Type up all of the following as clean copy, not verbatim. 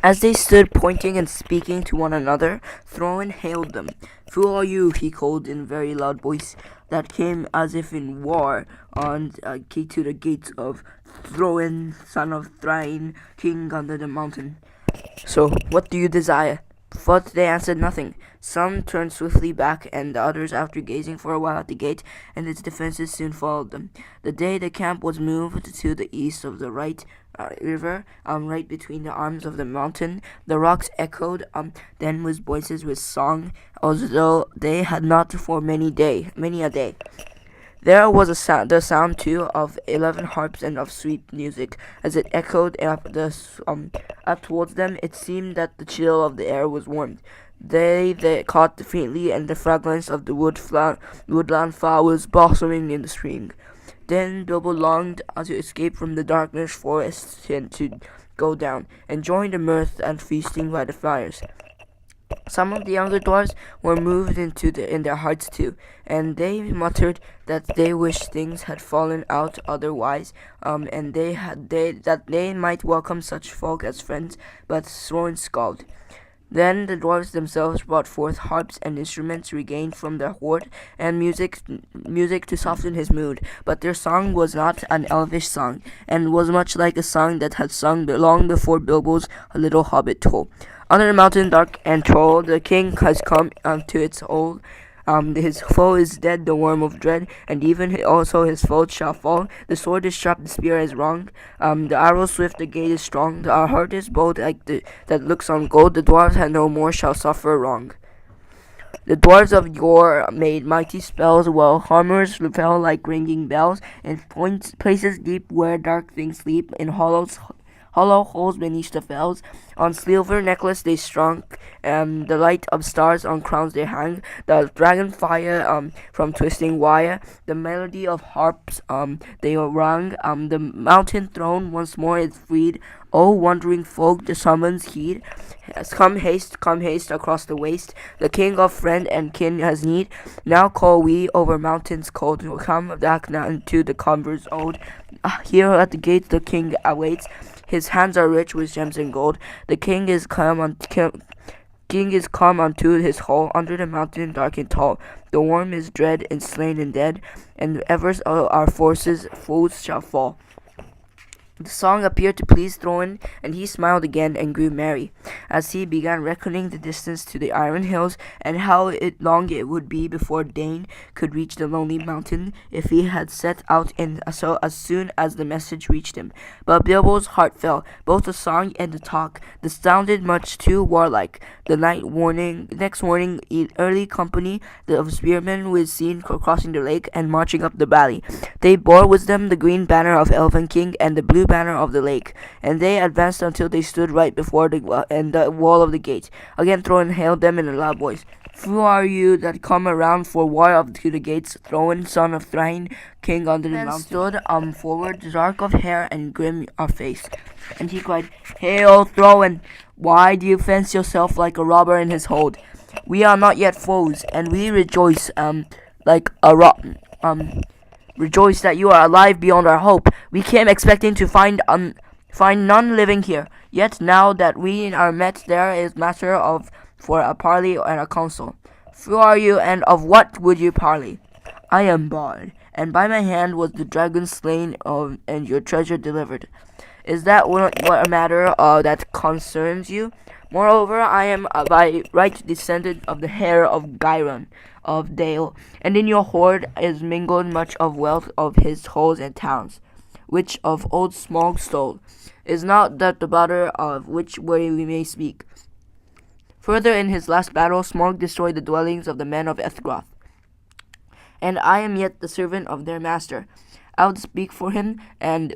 As they stood pointing and speaking to one another, Throwan hailed them. "Who are you?" he called in a very loud voice that came as if in war on to the gates of Throwan, son of Thrain, king under the mountain. "So, what do you desire?" But they answered nothing. Some turned swiftly back, and the others, after gazing for a while at the gate and its defenses, soon followed them. The camp was moved to the east of the right river, right between the arms of the mountain. The rocks echoed then with voices with song, as though they had not for many a day. There was the sound too of 11 harps and of sweet music, as it echoed up towards them. It seemed that the chill of the air was warmed. They caught faintly, and the fragrance of the woodland flowers blossoming in the spring. Then Bilbo longed to escape from the darkness forest and to go down and join the mirth and feasting by the fires. Some of the younger dwarfs were moved in their hearts too, and they muttered that they wished things had fallen out otherwise, and that they might welcome such folk as friends. But Thorin scowled. Then the dwarfs themselves brought forth harps and instruments regained from their hoard, and music to soften his mood. But their song was not an elvish song, and was much like a song that had sung long before Bilbo's little hobbit hole. Under the mountain, dark and troll, the king has come to its hold. His foe is dead, the worm of dread, and even also his foe shall fall. The sword is sharp, the spear is wrong. The arrow swift, the gate is strong. Our heart is bold, like that looks on gold. The dwarves and no more shall suffer wrong. The dwarves of yore made mighty spells, while hammers fell like ringing bells, in places deep where dark things sleep, in hollow holes beneath the fells. On silver necklace they strung, the light of stars on crowns they hang. The dragon fire from twisting wire, the melody of harps they rung. The mountain throne once more is freed. O wandering folk, the summons heed. Come haste across the waste. The king of friend and kin has need. Now call we over mountains cold. Come back now into the converse old. Here at the gates the king awaits. His hands are rich with gems and gold. The king is come unto his hall, under the mountain dark and tall. The worm is dread and slain and dead, and ever our foes shall fall. The song appeared to please Thorin, and he smiled again and grew merry, as he began reckoning the distance to the Iron Hills, and how long it would be before Dane could reach the lonely mountain if he had set out so as soon as the message reached him. But Bilbo's heart fell, both the song and the talk. This sounded much too warlike. The next morning, early company of spearmen was seen crossing the lake and marching up the valley. They bore with them the green banner of Elven King and the blue banner of the lake, and they advanced until they stood right before the wall of the gate. Again Thorin hailed them in a loud voice. "Who are you that come around for war up to the gates? Thorin, son of Thrain, king under the mountain." Stood forward, dark of hair and grim of face, and he cried, "Hail, Thorin! Why do you fence yourself like a robber in his hold? We are not yet foes, and we rejoice rejoice that you are alive beyond our hope. We came expecting to find none living here. Yet now that we are met, there is matter for a parley and a council. Who are you, and of what would you parley?" "I am Bard, and by my hand was the dragon slain, and your treasure delivered. Is that what a matter that concerns you? Moreover, I am by right descended of the hair of Gyron of Dale, and in your hoard is mingled much of wealth of his halls and towns, which of old Smaug stole. Is not that the matter of which way we may speak? Further, in his last battle, Smaug destroyed the dwellings of the men of Ethgroth, and I am yet the servant of their master. I would speak for him, and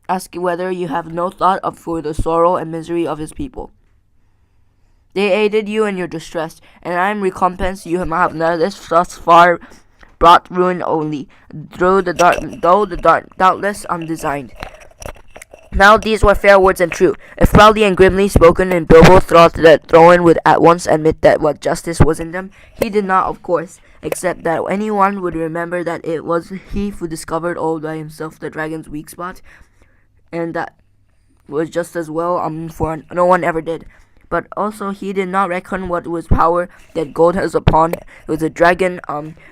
ask whether you have no thought for the sorrow and misery of his people. They aided you in your distress, and I am recompensed you have thus far brought ruin only, though the doubtless undesigned." Now these were fair words and true, if proudly and grimly spoken, and Bilbo thought that Thorin would at once admit that what justice was in them. He did not, of course, except that anyone would remember that it was he who discovered all by himself the dragon's weak spot, and that was just as well, for no one ever did. But also he did not reckon what was power that gold has upon. It was a dragon,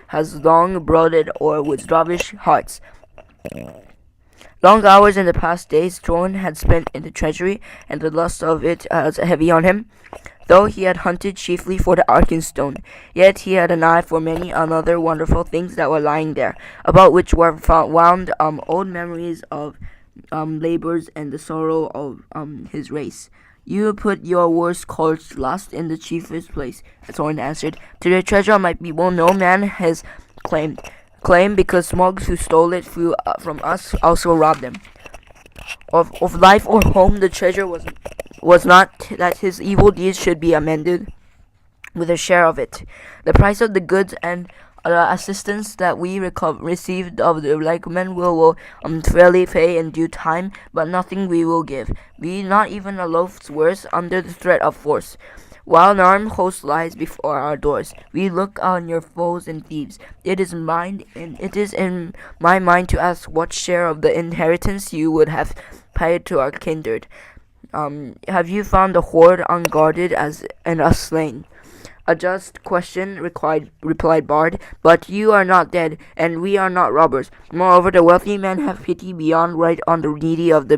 has long brooded or with dovish hearts. Long hours in the past days Thorn had spent in the treasury, and the lust of it was heavy on him. Though he had hunted chiefly for the Arkenstone, yet he had an eye for many other wonderful things that were lying there, about which were wound old memories of labors and the sorrow of his race. You put your worst course last in the chiefest place, Thorn answered. To the treasure of my people no man has claimed. Claim because smugs who stole it from us also robbed them. Of life or home the treasure was not that his evil deeds should be amended with a share of it. The price of the goods and assistance that we received of the like men will fairly pay in due time, but nothing we will give. Be not even a loaf's worth under the threat of force. While an armed host lies before our doors, we look on your foes and thieves. It is in my mind to ask what share of the inheritance you would have paid to our kindred. Have you found the hoard unguarded and us slain? A just question, replied Bard, but you are not dead, and we are not robbers. Moreover, the wealthy men have pity beyond right on the needy of the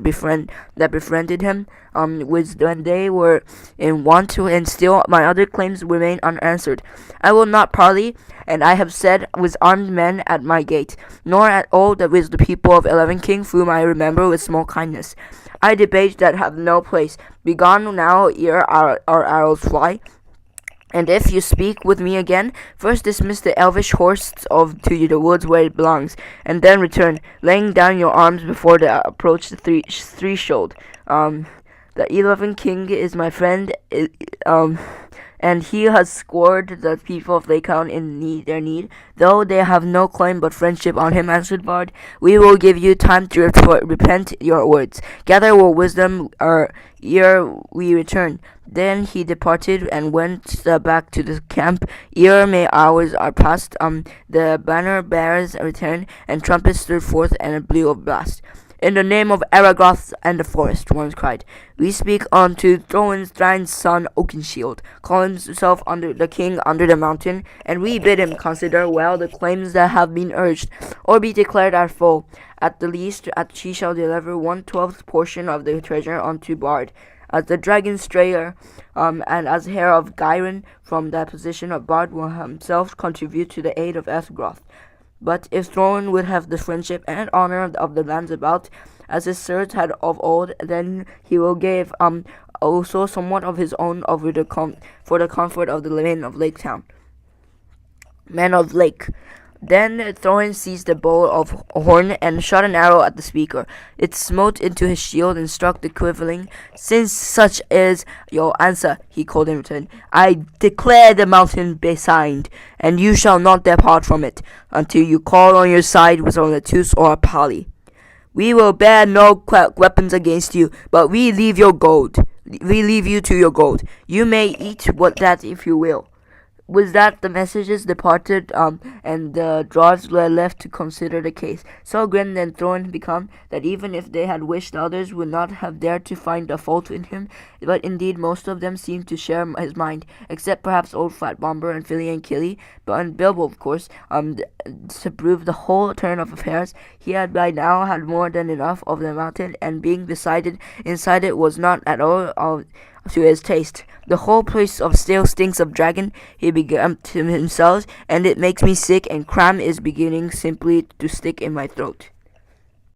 that befriended him, when they were in want, and still my other claims remain unanswered. I will not parley, and I have said with armed men at my gate, nor at all that with the people of 11 King, whom I remember with small kindness. I debate that have no place. Begone now ere our arrows fly. And if you speak with me again, first dismiss the elvish horse to the woods where it belongs, and then return, laying down your arms before they approach the threshold. The 11 King is my friend, and he has scored the people of Lakehound in their need, though they have no claim but friendship on him, answered Bard. We will give you time to repent your words. Gather your wisdom ere we return. Then he departed and went back to the camp. Ere many hours are past, the banner bearers returned, and trumpets stood forth and blew a blast. In the name of Aragoth and the forest, one cried, we speak unto Throendrain's son Oakenshield, calling himself the king under the mountain, and we bid him consider well the claims that have been urged, or be declared our foe. At the least, he shall deliver 1/12th portion of the treasure unto Bard, as the dragon strayer, and as heir of Gyron, from that position of Bard will himself contribute to the aid of Esgroth. But if Thorn would have the friendship and honor of the lands about, as his sirs had of old, then he will give also somewhat of his own for the comfort of the men of Lake. Then Thorin seized the bow of horn and shot an arrow at the speaker. It smote into his shield and struck the quivering. Since such is your answer, he called in return, I declare the mountain besigned, and you shall not depart from it, until you call on your side with a tooth or a pally. We will bear no weapons against you, but we leave you to your gold. You may eat that if you will. With that, the messages departed, and the dwarves were left to consider the case. So grim and Thorn become that even if they had wished, others would not have dared to find a fault in him. But indeed, most of them seemed to share his mind, except perhaps old Flat Bomber and Philly and Killy, and Bilbo, of course, to prove the whole turn of affairs. He had by now had more than enough of the mountain, and being decided inside it was not at all to his taste. The whole place still stinks of dragon, he began to himself, and it makes me sick, and cram is beginning simply to stick in my throat.